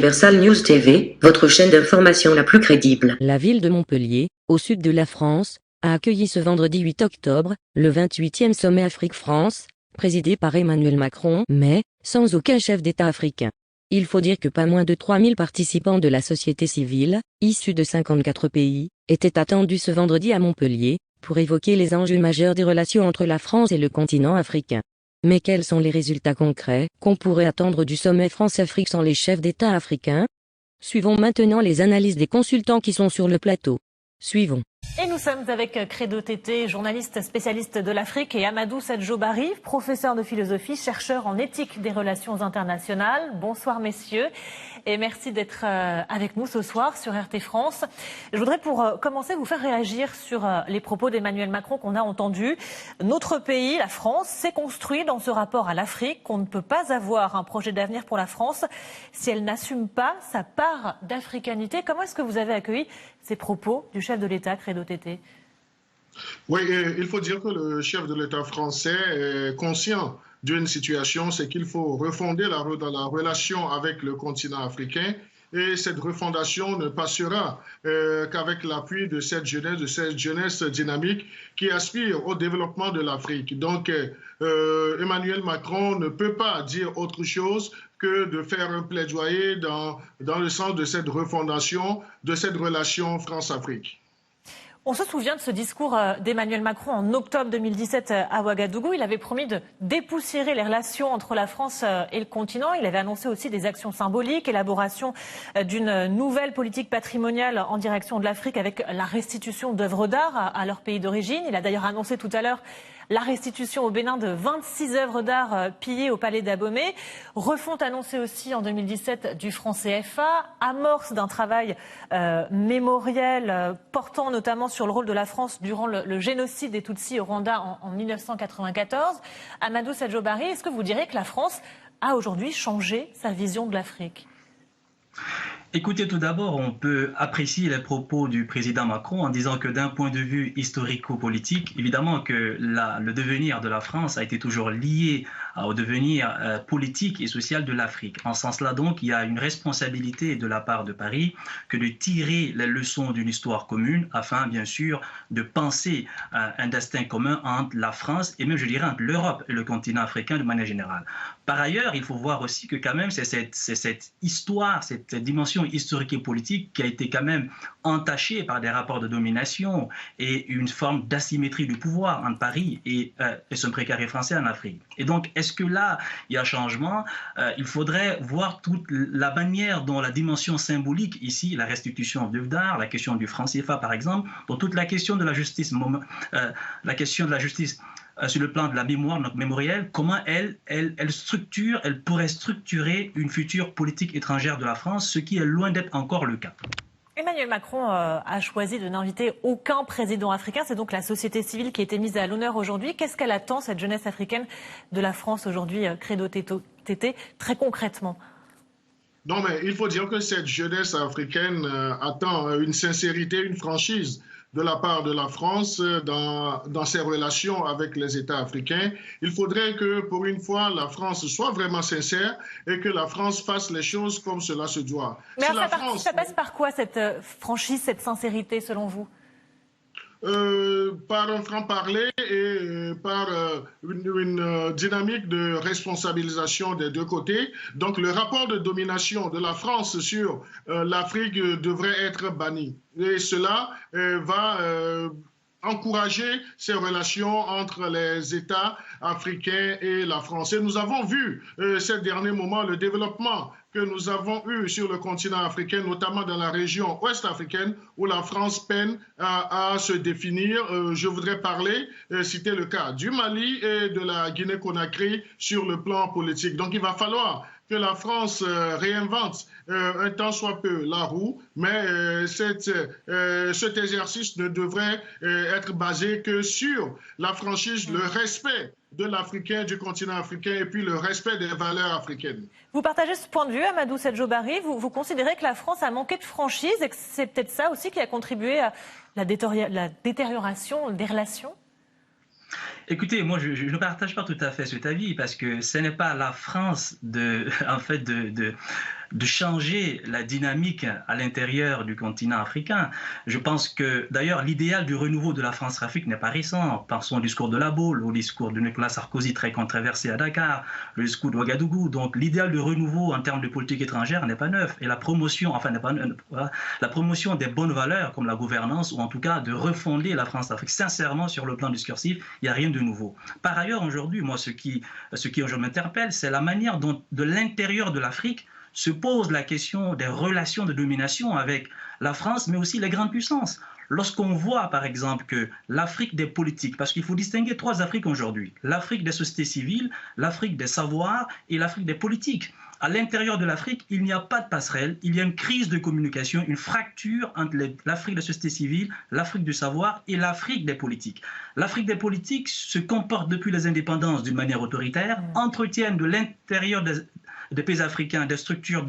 Universal News TV, votre chaîne d'information la plus crédible. La ville de Montpellier, au sud de la France, a accueilli ce vendredi 8 octobre, le 28e sommet Afrique-France, présidé par Emmanuel Macron, mais sans aucun chef d'État africain. Il faut dire que pas moins de 3000 participants de la société civile, issus de 54 pays, étaient attendus ce vendredi à Montpellier, pour évoquer les enjeux majeurs des relations entre la France et le continent africain. Mais quels sont les résultats concrets qu'on pourrait attendre du sommet France-Afrique sans les chefs d'État africains? Suivons maintenant les analyses des consultants qui sont sur le plateau. Suivons. Et nous sommes avec Credo Tété, journaliste spécialiste de l'Afrique, et Amadou Sadjo-Barry, professeur de philosophie, chercheur en éthique des relations internationales. Bonsoir messieurs, et merci d'être avec nous ce soir sur RT France. Je voudrais pour commencer vous faire réagir sur les propos d'Emmanuel Macron qu'on a entendus. Notre pays, la France, s'est construit dans ce rapport à l'Afrique, qu'on ne peut pas avoir un projet d'avenir pour la France si elle n'assume pas sa part d'africanité. Comment est-ce que vous avez accueilli ces propos du chef de l'État, Credo Tété? Oui, il faut dire que le chef de l'État français est conscient d'une situation, c'est qu'il faut refonder la relation avec le continent africain. Et cette refondation ne passera qu'avec l'appui de cette jeunesse dynamique qui aspire au développement de l'Afrique. Donc, Emmanuel Macron ne peut pas dire autre chose que de faire un plaidoyer dans le sens de cette refondation, de cette relation France-Afrique. On se souvient de ce discours d'Emmanuel Macron en octobre 2017 à Ouagadougou. Il avait promis de dépoussiérer les relations entre la France et le continent. Il avait annoncé aussi des actions symboliques, élaboration d'une nouvelle politique patrimoniale en direction de l'Afrique avec la restitution d'œuvres d'art à leur pays d'origine. Il a d'ailleurs annoncé tout à l'heure la restitution au Bénin de 26 œuvres d'art pillées au palais d'Abomey. Refonte annoncée aussi en 2017 du franc CFA. Amorce d'un travail mémoriel portant notamment sur le rôle de la France durant le génocide des Tutsis au Rwanda en 1994. Amadou Sadjo-Barry, est-ce que vous direz que la France a aujourd'hui changé sa vision de l'Afrique ? Écoutez, tout d'abord, on peut apprécier les propos du président Macron en disant que d'un point de vue historico-politique, évidemment que le devenir de la France a été toujours lié au devenir politique et social de l'Afrique. En ce sens-là, donc, il y a une responsabilité de la part de Paris que de tirer les leçons d'une histoire commune afin, bien sûr, de penser un destin commun entre la France et même, je dirais, entre l'Europe et le continent africain de manière générale. Par ailleurs, il faut voir aussi que quand même, c'est cette histoire, cette dimension historique et politique qui a été quand même entachée par des rapports de domination et une forme d'asymétrie du pouvoir entre Paris et son précaré français en Afrique. Et donc, est-ce que là, il y a changement? Il faudrait voir toute la manière dont la dimension symbolique ici, la restitution d'œuvres d'art, la question du franc CFA par exemple, dont toute la question de la justice, sur le plan de la mémoire, notre mémoriel, comment elle pourrait structurer une future politique étrangère de la France, ce qui est loin d'être encore le cas. Emmanuel Macron a choisi de n'inviter aucun président africain. C'est donc la société civile qui a été mise à l'honneur aujourd'hui. Qu'est-ce qu'elle attend, cette jeunesse africaine de la France aujourd'hui, Credo Tété, très concrètement? Non, mais il faut dire que cette jeunesse africaine attend une sincérité, une franchise de la part de la France dans ses relations avec les États africains. Il faudrait que, pour une fois, la France soit vraiment sincère et que la France fasse les choses comme cela se doit. Mais si ça passe par quoi, cette franchise, cette sincérité, selon vous ? Par un franc-parler et par une dynamique de responsabilisation des deux côtés. Donc le rapport de domination de la France sur l'Afrique devrait être banni. Et cela va encourager ces relations entre les États africains et la France. Et nous avons vu ces derniers moments le développement que nous avons eu sur le continent africain, notamment dans la région ouest africaine, où la France peine à se définir. Je voudrais citer le cas du Mali et de la Guinée-Conakry sur le plan politique. Donc il va falloir que la France réinvente un tant soit peu la roue, mais cet exercice ne devrait être basé que sur la franchise, le respect de l'Africain, du continent africain, et puis le respect des valeurs africaines. Vous partagez ce point de vue, Amadou Sadjo-Barry? Vous considérez que la France a manqué de franchise et que c'est peut-être ça aussi qui a contribué à la détérioration des relations? Écoutez, moi, je ne partage pas tout à fait cet avis parce que ce n'est pas la France de changer la dynamique à l'intérieur du continent africain. Je pense que d'ailleurs l'idéal du renouveau de la France-Afrique n'est pas récent. Pensons au discours de La Baule, au discours de Nicolas Sarkozy très controversé à Dakar, le discours de Ouagadougou. Donc l'idéal de renouveau en termes de politique étrangère n'est pas neuf. Et la promotion, enfin la promotion des bonnes valeurs comme la gouvernance ou en tout cas de refonder la France-Afrique sincèrement sur le plan discursif, il n'y a rien de nouveau. Par ailleurs aujourd'hui, moi ce qui aujourd'hui m'interpelle, c'est la manière dont de l'intérieur de l'Afrique se pose la question des relations de domination avec la France, mais aussi les grandes puissances. Lorsqu'on voit, par exemple, que l'Afrique des politiques, parce qu'il faut distinguer trois Afriques aujourd'hui, l'Afrique des sociétés civiles, l'Afrique des savoirs et l'Afrique des politiques. À l'intérieur de l'Afrique, il n'y a pas de passerelle, il y a une crise de communication, une fracture entre l'Afrique des sociétés civiles, l'Afrique du savoir et l'Afrique des politiques. L'Afrique des politiques se comporte depuis les indépendances d'une manière autoritaire, entretiennent de l'intérieur des pays africains des structures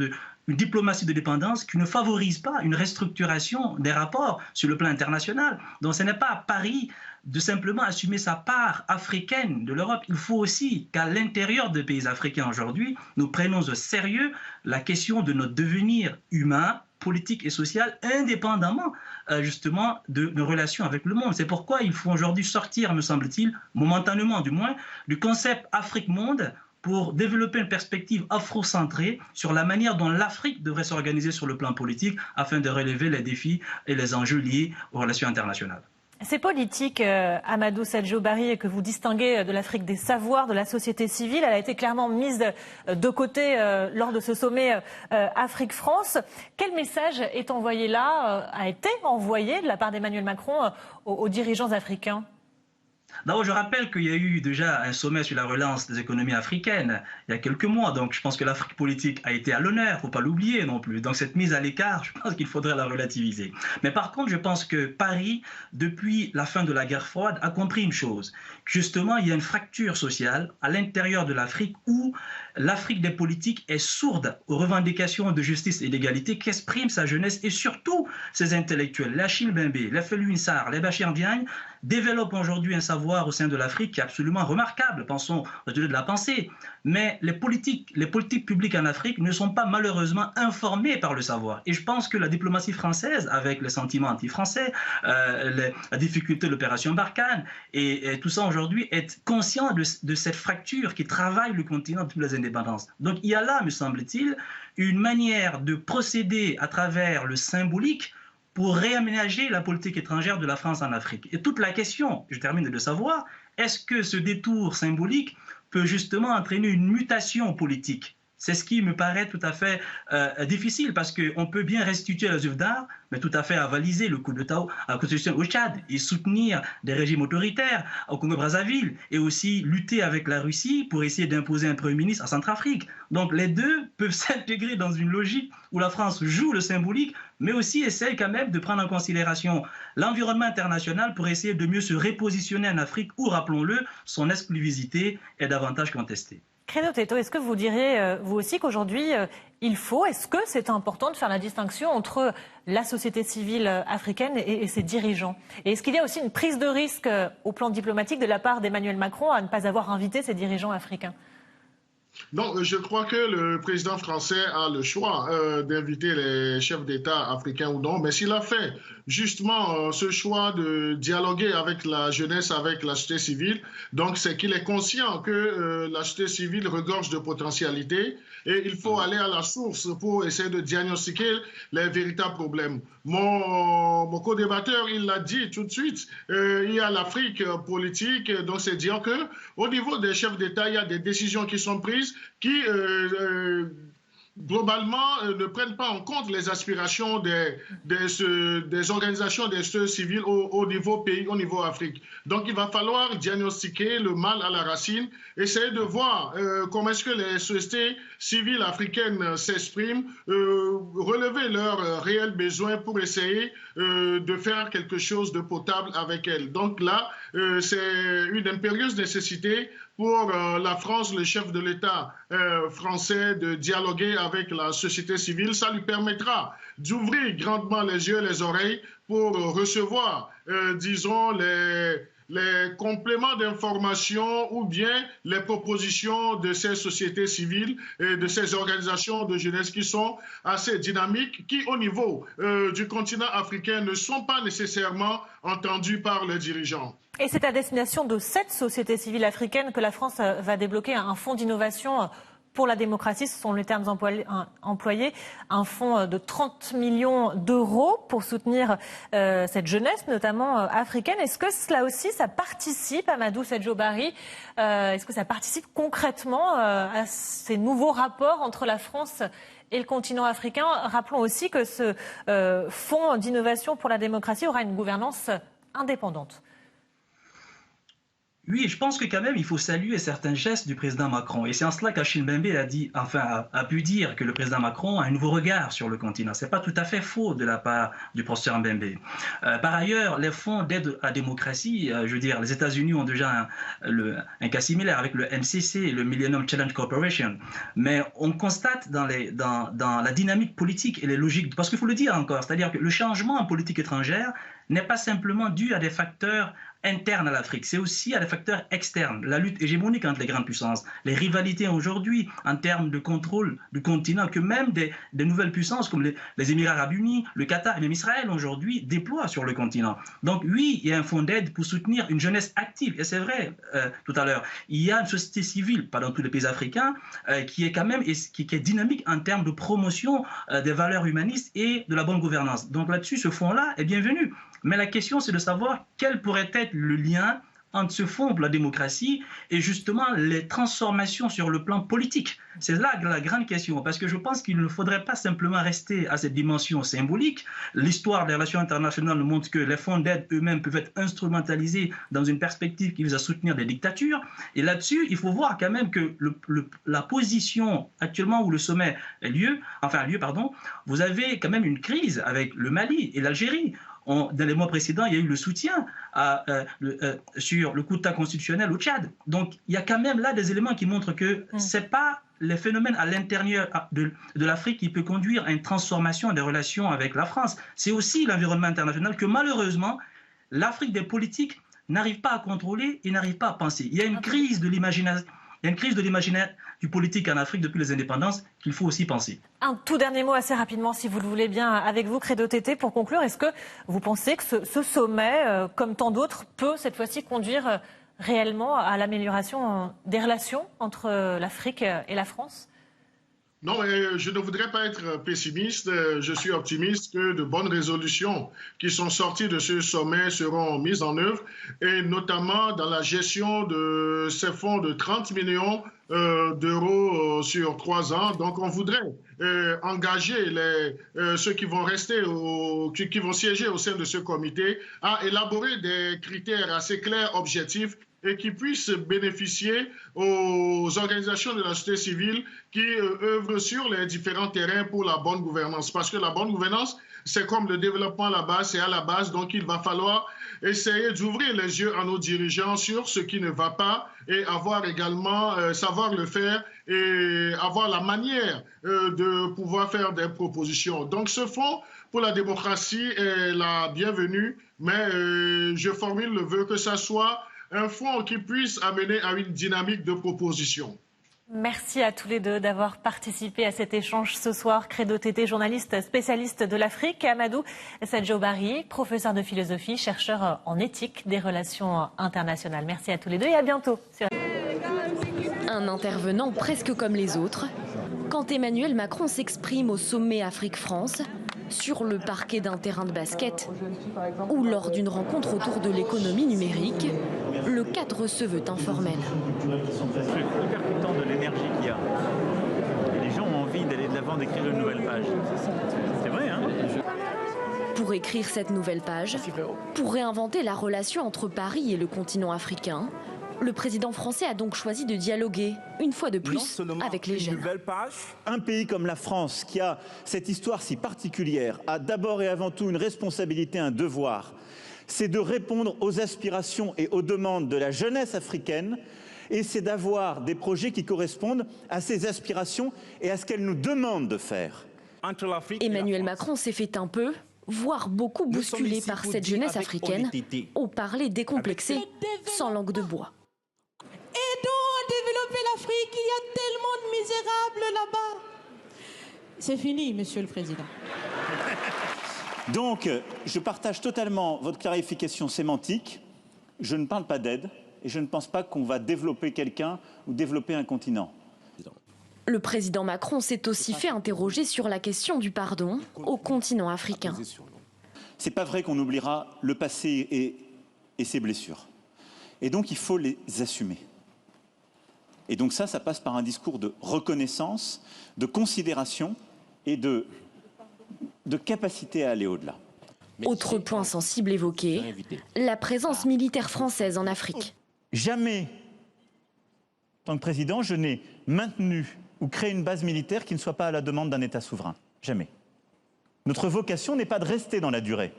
une diplomatie de dépendance qui ne favorise pas une restructuration des rapports sur le plan international. Donc ce n'est pas à Paris de simplement assumer sa part africaine de l'Europe. Il faut aussi qu'à l'intérieur des pays africains aujourd'hui, nous prenions au sérieux la question de notre devenir humain, politique et social, indépendamment justement de nos relations avec le monde. C'est pourquoi il faut aujourd'hui sortir, me semble-t-il, momentanément du moins, du concept Afrique-Monde, pour développer une perspective afro-centrée sur la manière dont l'Afrique devrait s'organiser sur le plan politique afin de relever les défis et les enjeux liés aux relations internationales. Ces politiques, Amadou Sadjo Barry, que vous distinguez de l'Afrique des savoirs, de la société civile, elle a été clairement mise de côté lors de ce sommet Afrique-France. Quel message est envoyé là, a été envoyé de la part d'Emmanuel Macron aux dirigeants africains ? D'abord, je rappelle qu'il y a eu déjà un sommet sur la relance des économies africaines il y a quelques mois. Donc, je pense que l'Afrique politique a été à l'honneur, il ne faut pas l'oublier non plus. Donc, cette mise à l'écart, je pense qu'il faudrait la relativiser. Mais par contre, je pense que Paris, depuis la fin de la guerre froide, a compris une chose. Justement, il y a une fracture sociale à l'intérieur de l'Afrique où l'Afrique des politiques est sourde aux revendications de justice et d'égalité qu'exprime sa jeunesse et surtout ses intellectuels. Les Achille Mbembe, les Félix Sarr, les Bachir Diagne développent aujourd'hui un savoir au sein de l'Afrique qui est absolument remarquable. Pensons au de la pensée. Mais les politiques publiques en Afrique ne sont pas malheureusement informées par le savoir. Et je pense que la diplomatie française, avec les sentiments anti-français, la difficulté de l'opération Barkhane, et tout ça aujourd'hui, est conscient de cette fracture qui travaille le continent depuis les indépendances. Donc il y a là, me semble-t-il, une manière de procéder à travers le symbolique pour réaménager la politique étrangère de la France en Afrique. Et toute la question, je termine de savoir, est-ce que ce détour symbolique peut justement entraîner une mutation politique? C'est ce qui me paraît tout à fait difficile parce qu'on peut bien restituer les œuvres d'art, mais tout à fait avaliser le coup d'État à la Constitution au Tchad et soutenir des régimes autoritaires au Congo-Brazzaville et aussi lutter avec la Russie pour essayer d'imposer un Premier ministre en Centrafrique. Donc les deux peuvent s'intégrer dans une logique où la France joue le symbolique, mais aussi essaye quand même de prendre en considération l'environnement international pour essayer de mieux se repositionner en Afrique où, rappelons-le, son exclusivité est davantage contestée. Credo Teto, est-ce que vous diriez, vous aussi, qu'aujourd'hui, est-ce que c'est important de faire la distinction entre la société civile africaine et ses dirigeants? Et est-ce qu'il y a aussi une prise de risque au plan diplomatique de la part d'Emmanuel Macron à ne pas avoir invité ces dirigeants africains? Non, je crois que le président français a le choix d'inviter les chefs d'État africains ou non, mais s'il a fait justement ce choix de dialoguer avec la jeunesse, avec la société civile, donc c'est qu'il est conscient que la société civile regorge de potentialités et il faut aller à la source pour essayer de diagnostiquer les véritables problèmes. Mon co-débatteur, il l'a dit tout de suite, il y a l'Afrique politique, donc c'est dire qu'au niveau des chefs d'État, il y a des décisions qui sont prises qui globalement ne prennent pas en compte les aspirations des organisations des sociétés civiles au niveau pays, au niveau Afrique. Donc il va falloir diagnostiquer le mal à la racine, essayer de voir comment est-ce que les sociétés civiles africaines s'expriment, relever leurs réels besoins pour essayer de faire quelque chose de potable avec elles. Donc là, c'est une impérieuse nécessité pour la France, le chef de l'État français, de dialoguer avec la société civile. Ça lui permettra d'ouvrir grandement les yeux et les oreilles pour recevoir, disons, les compléments d'information ou bien les propositions de ces sociétés civiles et de ces organisations de jeunesse qui sont assez dynamiques, qui au niveau du continent africain ne sont pas nécessairement entendues par les dirigeants. Et c'est à destination de cette société civile africaine que la France va débloquer un fonds d'innovation pour la démocratie, ce sont les termes employés, un fonds de 30 millions d'euros pour soutenir cette jeunesse, notamment africaine. Est-ce que cela aussi, ça participe, Amadou Sedjobari, est-ce que ça participe concrètement à ces nouveaux rapports entre la France et le continent africain? Rappelons aussi que ce fonds d'innovation pour la démocratie aura une gouvernance indépendante. Oui, je pense que quand même, il faut saluer certains gestes du président Macron. Et c'est en cela qu'Achille Mbembe a pu dire que le président Macron a un nouveau regard sur le continent. Ce n'est pas tout à fait faux de la part du professeur Mbembe. Par ailleurs, les fonds d'aide à la démocratie, je veux dire, les États-Unis ont déjà un cas similaire avec le MCC, le Millennium Challenge Corporation. Mais on constate dans la dynamique politique et les logiques, parce qu'il faut le dire encore, c'est-à-dire que le changement en politique étrangère n'est pas simplement dû à des facteurs interne à l'Afrique, c'est aussi à des facteurs externes, la lutte hégémonique entre les grandes puissances, les rivalités aujourd'hui en termes de contrôle du continent que même des nouvelles puissances comme les Émirats arabes unis, le Qatar et même Israël aujourd'hui déploient sur le continent. Donc oui, il y a un fonds d'aide pour soutenir une jeunesse active, et c'est vrai tout à l'heure, il y a une société civile, pas dans tous les pays africains, qui est quand même qui est dynamique en termes de promotion des valeurs humanistes et de la bonne gouvernance. Donc là-dessus, ce fonds-là est bienvenu. Mais la question, c'est de savoir quel pourrait être le lien entre ce fonds pour la démocratie et justement les transformations sur le plan politique. C'est là la grande question, parce que je pense qu'il ne faudrait pas simplement rester à cette dimension symbolique. L'histoire des relations internationales nous montre que les fonds d'aide eux-mêmes peuvent être instrumentalisés dans une perspective qui vise à soutenir des dictatures. Et là-dessus, il faut voir quand même que la position actuellement où le sommet a lieu, vous avez quand même une crise avec le Mali et l'Algérie. Dans les mois précédents, il y a eu le soutien sur le coup d'État constitutionnel au Tchad. Donc, il y a quand même là des éléments qui montrent que ce n'est pas les phénomènes à l'intérieur de l'Afrique qui peut conduire à une transformation des relations avec la France. C'est aussi l'environnement international que malheureusement, l'Afrique des politiques n'arrive pas à contrôler et n'arrive pas à penser. Il y a une crise de l'imagination. Il y a une crise de l'imaginaire du politique en Afrique depuis les indépendances qu'il faut aussi penser. Un tout dernier mot assez rapidement, si vous le voulez bien, avec vous, Credo Tété, pour conclure. Est-ce que vous pensez que ce sommet, comme tant d'autres, peut cette fois-ci conduire réellement à l'amélioration des relations entre l'Afrique et la France ? Non, mais je ne voudrais pas être pessimiste. Je suis optimiste que de bonnes résolutions qui sont sorties de ce sommet seront mises en œuvre, et notamment dans la gestion de ces fonds de 30 millions d'euros sur 3 ans. Donc, on voudrait engager ceux qui vont rester, qui vont siéger au sein de ce comité à élaborer des critères assez clairs, objectifs, et qui puissent bénéficier aux organisations de la société civile qui œuvrent sur les différents terrains pour la bonne gouvernance. Parce que la bonne gouvernance, c'est comme le développement à la base, c'est à la base. Donc, il va falloir essayer d'ouvrir les yeux à nos dirigeants sur ce qui ne va pas et avoir également, savoir le faire et avoir la manière de pouvoir faire des propositions. Donc, ce fonds pour la démocratie est la bienvenue, mais je formule le vœu que ça soit un fonds qui puisse amener à une dynamique de proposition. Merci à tous les deux d'avoir participé à cet échange ce soir. Credo Tété, journaliste spécialiste de l'Afrique, et Amadou Sedjobari, professeur de philosophie, chercheur en éthique des relations internationales. Merci à tous les deux et à bientôt. Un intervenant presque comme les autres, quand Emmanuel Macron s'exprime au sommet Afrique-France, sur le parquet d'un terrain de basket ou lors d'une rencontre autour de l'économie numérique, le cadre se veut informel. C'est hyper content de l'énergie qu'il y a. Et les gens ont envie d'aller de l'avant, d'écrire une nouvelle page. C'est vrai, hein ? Pour écrire cette nouvelle page, pour réinventer la relation entre Paris et le continent africain, le président français a donc choisi de dialoguer, une fois de plus, avec les jeunes. Un pays comme la France, qui a cette histoire si particulière, a d'abord et avant tout une responsabilité, un devoir. C'est de répondre aux aspirations et aux demandes de la jeunesse africaine, et c'est d'avoir des projets qui correspondent à ces aspirations et à ce qu'elle nous demande de faire. Emmanuel Macron s'est fait un peu voire beaucoup bousculé par cette jeunesse africaine, au parler décomplexé, sans langue de bois. Aidons à développer l'Afrique, il y a tellement de misérables là-bas. C'est fini, Monsieur le Président. Donc, je partage totalement votre clarification sémantique. Je ne parle pas d'aide et je ne pense pas qu'on va développer quelqu'un ou développer un continent. Le président Macron s'est aussi fait interroger sur la question du pardon au continent africain. C'est pas vrai qu'on oubliera le passé et ses blessures. Et donc, il faut les assumer. Et donc ça passe par un discours de reconnaissance, de considération et de capacité à aller au-delà. Autre point sensible évoqué, la présence militaire française en Afrique. Jamais, en tant que président, je n'ai maintenu ou créé une base militaire qui ne soit pas à la demande d'un État souverain. Jamais. Notre vocation n'est pas de rester dans la durée.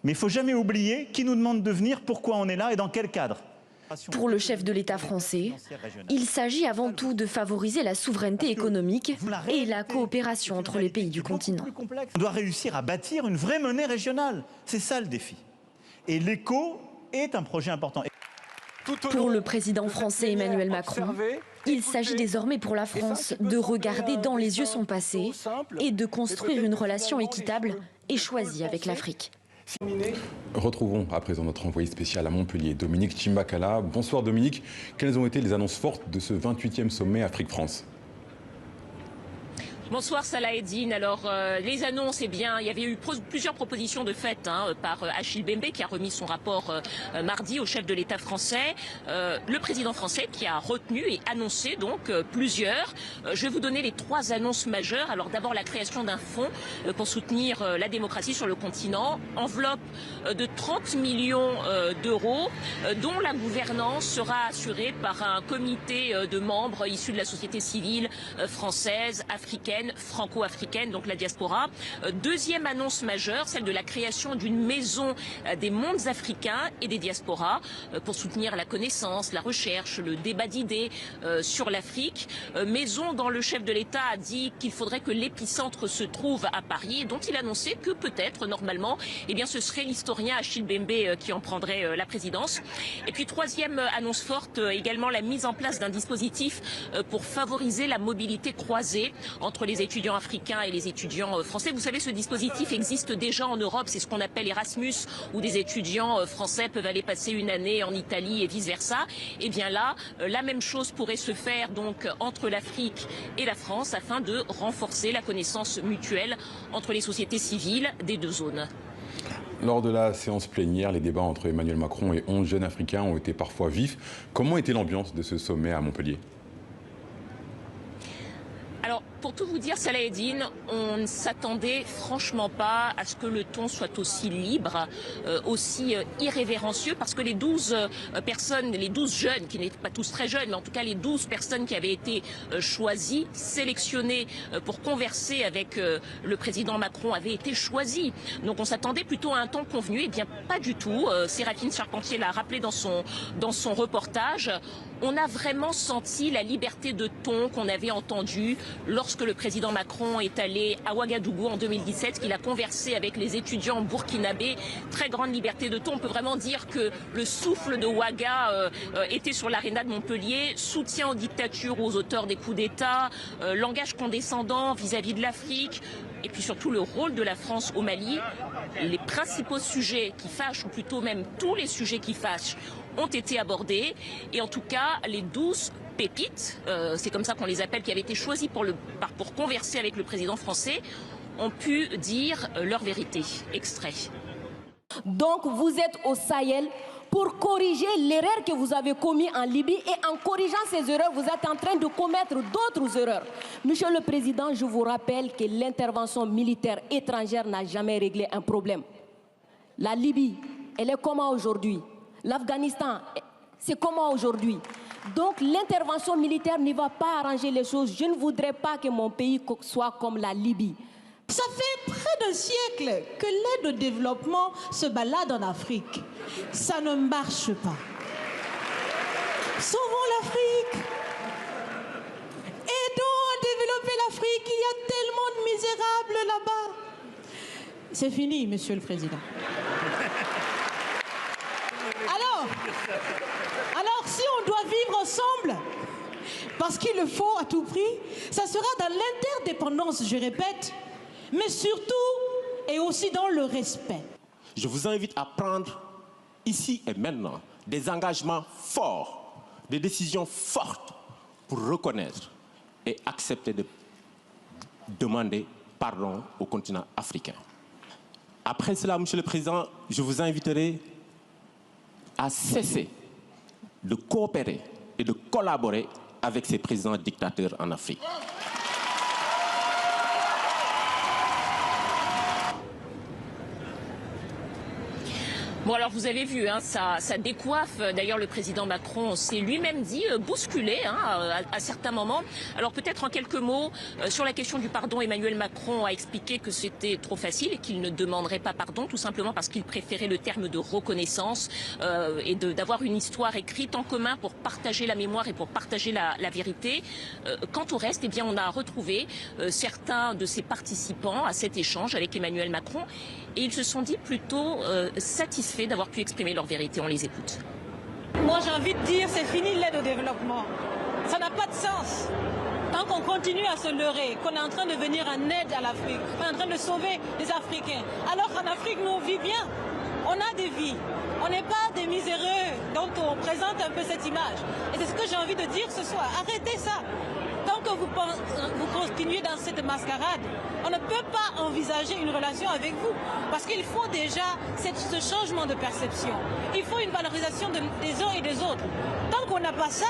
Mais il ne faut jamais oublier qui nous demande de venir, pourquoi on est là et dans quel cadre. Pour le chef de l'État français, il s'agit avant tout de favoriser la souveraineté économique et la coopération entre les pays du continent. On doit réussir à bâtir une vraie monnaie régionale. C'est ça le défi. Et l'éco est un projet important. Pour le président français Emmanuel Macron, il s'agit désormais pour la France de regarder dans les yeux son passé et de construire une relation équitable et choisie avec l'Afrique. Retrouvons à présent notre envoyé spécial à Montpellier, Dominique Chimbakala. Bonsoir Dominique, quelles ont été les annonces fortes de ce 28e sommet Afrique-France ? Bonsoir Salah Eddine. Alors les annonces, eh bien, il y avait eu plusieurs propositions de fait par Achille Mbembe qui a remis son rapport mardi au chef de l'État français. Le président français qui a retenu et annoncé donc plusieurs. Je vais vous donner les 3 annonces majeures. Alors d'abord la création d'un fonds pour soutenir la démocratie sur le continent. Enveloppe de 30 millions d'euros dont la gouvernance sera assurée par un comité de membres issus de la société civile française, africaine, franco-africaine, donc la diaspora. Deuxième annonce majeure, celle de la création d'une maison des mondes africains et des diasporas pour soutenir la connaissance, la recherche, le débat d'idées sur l'Afrique. Maison dont le chef de l'État a dit qu'il faudrait que l'épicentre se trouve à Paris et dont il annonçait que peut-être, normalement, eh bien, ce serait l'historien Achille Mbembe qui en prendrait la présidence. Et puis troisième annonce forte, également la mise en place d'un dispositif pour favoriser la mobilité croisée entre les étudiants africains et les étudiants français. Vous savez, ce dispositif existe déjà en Europe, c'est ce qu'on appelle Erasmus, où des étudiants français peuvent aller passer une année en Italie et vice-versa. Et bien là, la même chose pourrait se faire donc entre l'Afrique et la France afin de renforcer la connaissance mutuelle entre les sociétés civiles des deux zones. Lors de la séance plénière, les débats entre Emmanuel Macron et 11 jeunes Africains ont été parfois vifs. Comment était l'ambiance de ce sommet à Montpellier ? Alors, pour tout vous dire, Salah Eddine, on ne s'attendait franchement pas à ce que le ton soit aussi libre, aussi irrévérencieux, parce que les 12 personnes, les 12 jeunes, qui n'étaient pas tous très jeunes, mais en tout cas les 12 personnes qui avaient été choisies, sélectionnées pour converser avec le président Macron, avaient été choisies. Donc on s'attendait plutôt à un ton convenu. Eh bien, pas du tout. Séraphine Charpentier l'a rappelé dans son reportage. On a vraiment senti la liberté de ton qu'on avait entendue lorsque le président Macron est allé à Ouagadougou en 2017, qu'il a conversé avec les étudiants burkinabés. Très grande liberté de ton. On peut vraiment dire que le souffle de Ouaga était sur l'aréna de Montpellier. Soutien aux dictatures, aux auteurs des coups d'État, langage condescendant vis-à-vis de l'Afrique. Et puis surtout le rôle de la France au Mali. Les principaux sujets qui fâchent, ou plutôt même tous les sujets qui fâchent, ont été abordés. Et en tout cas, les 12 pépites, c'est comme ça qu'on les appelle, qui avaient été choisis pour converser avec le président français, ont pu dire leur vérité. Extrait. Donc vous êtes au Sahel pour corriger l'erreur que vous avez commise en Libye, et en corrigeant ces erreurs, vous êtes en train de commettre d'autres erreurs. Monsieur le Président, je vous rappelle que l'intervention militaire étrangère n'a jamais réglé un problème. La Libye, elle est comment aujourd'hui? L'Afghanistan, c'est comment aujourd'hui? Donc l'intervention militaire ne va pas arranger les choses. Je ne voudrais pas que mon pays soit comme la Libye. Ça fait près d'un siècle que l'aide au développement se balade en Afrique. Ça ne marche pas. Sauvons l'Afrique. Aidons à développer l'Afrique. Il y a tellement de misérables là-bas. C'est fini, Monsieur le Président. Alors, si on doit vivre ensemble, parce qu'il le faut à tout prix, ça sera dans l'interdépendance, je répète, mais surtout et aussi dans le respect. Je vous invite à prendre ici et maintenant des engagements forts, des décisions fortes pour reconnaître et accepter de demander pardon au continent africain. Après cela, Monsieur le Président, je vous inviterai à cesser de coopérer et de collaborer avec ces présidents dictateurs en Afrique. Bon, alors vous avez vu, hein, ça décoiffe. D'ailleurs, le président Macron s'est lui-même dit bousculé à certains moments. Alors peut-être en quelques mots, sur la question du pardon, Emmanuel Macron a expliqué que c'était trop facile et qu'il ne demanderait pas pardon, tout simplement parce qu'il préférait le terme de reconnaissance et d'avoir une histoire écrite en commun pour partager la mémoire et pour partager la vérité. Quant au reste, eh bien, on a retrouvé certains de ces participants à cet échange avec Emmanuel Macron et ils se sont dit plutôt satisfaits d'avoir pu exprimer leur vérité. On les écoute. Moi, j'ai envie de dire, c'est fini l'aide au développement. Ça n'a pas de sens. Tant qu'on continue à se leurrer, qu'on est en train de venir en aide à l'Afrique, qu'on est en train de sauver les Africains, alors qu'en Afrique, nous, on vit bien. On a des vies. On n'est pas des miséreux dont on présente un peu cette image. Et c'est ce que j'ai envie de dire ce soir. Arrêtez ça. Tant que vous continuez dans cette mascarade, on ne peut pas envisager une relation avec vous. Parce qu'il faut déjà ce changement de perception. Il faut une valorisation des uns et des autres. Tant qu'on n'a pas ça,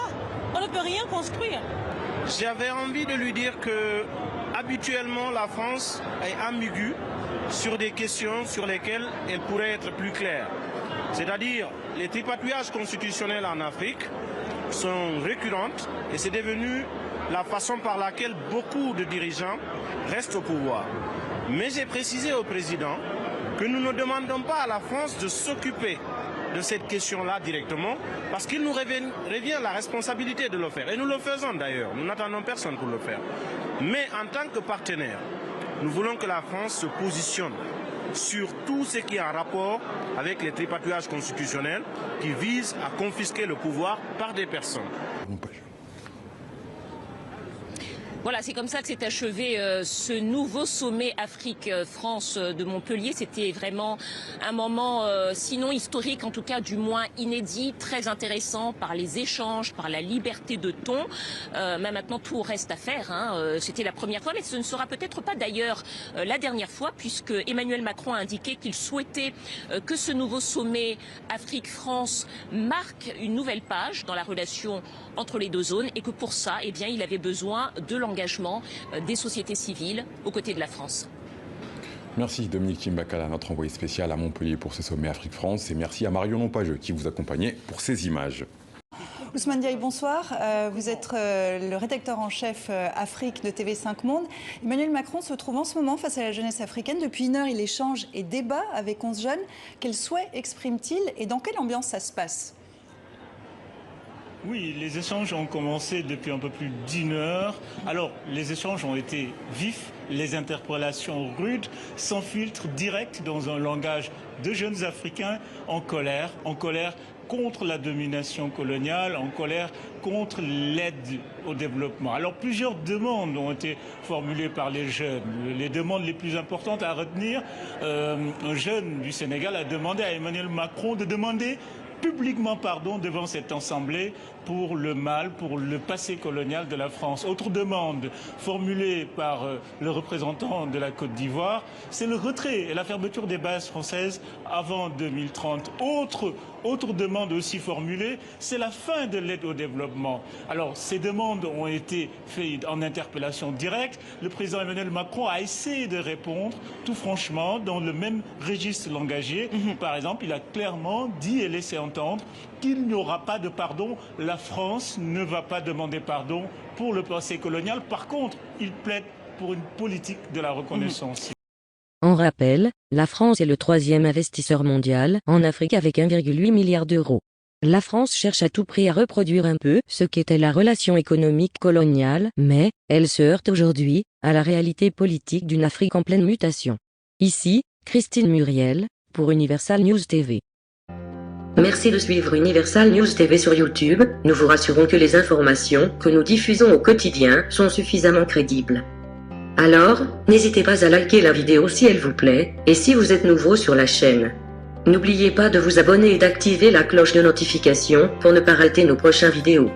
on ne peut rien construire. J'avais envie de lui dire que habituellement la France est ambiguë sur des questions sur lesquelles elle pourrait être plus claire. C'est-à-dire les tripatouillages constitutionnels en Afrique sont récurrentes et c'est devenu la façon par laquelle beaucoup de dirigeants restent au pouvoir. Mais j'ai précisé au président que nous ne demandons pas à la France de s'occuper de cette question-là directement, parce qu'il nous revient la responsabilité de le faire. Et nous le faisons d'ailleurs, nous n'attendons personne pour le faire. Mais en tant que partenaire, nous voulons que la France se positionne sur tout ce qui est en rapport avec les tripatouillages constitutionnels qui visent à confisquer le pouvoir par des personnes. Voilà, c'est comme ça que s'est achevé ce nouveau sommet Afrique-France de Montpellier. C'était vraiment un moment, sinon historique, en tout cas du moins inédit, très intéressant par les échanges, par la liberté de ton. Mais maintenant, tout reste à faire. C'était la première fois, mais ce ne sera peut-être pas d'ailleurs la dernière fois, puisque Emmanuel Macron a indiqué qu'il souhaitait que ce nouveau sommet Afrique-France marque une nouvelle page dans la relation entre les deux zones et que pour ça, eh bien, il avait besoin de l'engagement des sociétés civiles aux côtés de la France. Merci Dominique Chimbakala, notre envoyé spécial à Montpellier pour ce sommet Afrique-France, et merci à Marion Lompageux qui vous accompagnait pour ces images. Ousmane Diaye, bonsoir. Vous êtes le rédacteur en chef Afrique de TV5 Monde. Emmanuel Macron se trouve en ce moment face à la jeunesse africaine. Depuis une heure, il échange et débat avec 11 jeunes. Quels souhaits exprime-t-il et dans quelle ambiance ça se passe ? Oui, les échanges ont commencé depuis un peu plus d'une heure. Alors, les échanges ont été vifs, les interpellations rudes, sans filtre, direct, dans un langage de jeunes Africains en colère contre la domination coloniale, en colère contre l'aide au développement. Alors, plusieurs demandes ont été formulées par les jeunes. Les demandes les plus importantes à retenir, un jeune du Sénégal a demandé à Emmanuel Macron de demander publiquement pardon devant cette assemblée pour le mal, pour le passé colonial de la France. Autre demande formulée par le représentant de la Côte d'Ivoire, c'est le retrait et la fermeture des bases françaises avant 2030. Autre demande aussi formulée, c'est la fin de l'aide au développement. Alors, ces demandes ont été faites en interpellation directe. Le président Emmanuel Macron a essayé de répondre, tout franchement, dans le même registre langagier. Par exemple, il a clairement dit et laissé entendre qu'il n'y aura pas de pardon. La France ne va pas demander pardon pour le passé colonial. Par contre, il plaide pour une politique de la reconnaissance. En rappel, la France est le 3e investisseur mondial en Afrique avec 1,8 milliard d'euros. La France cherche à tout prix à reproduire un peu ce qu'était la relation économique coloniale, mais elle se heurte aujourd'hui à la réalité politique d'une Afrique en pleine mutation. Ici, Christine Muriel, pour Universal News TV. Merci de suivre Universal News TV sur YouTube. Nous vous rassurons que les informations que nous diffusons au quotidien sont suffisamment crédibles. Alors, n'hésitez pas à liker la vidéo si elle vous plaît, et si vous êtes nouveau sur la chaîne. N'oubliez pas de vous abonner et d'activer la cloche de notification pour ne pas rater nos prochaines vidéos.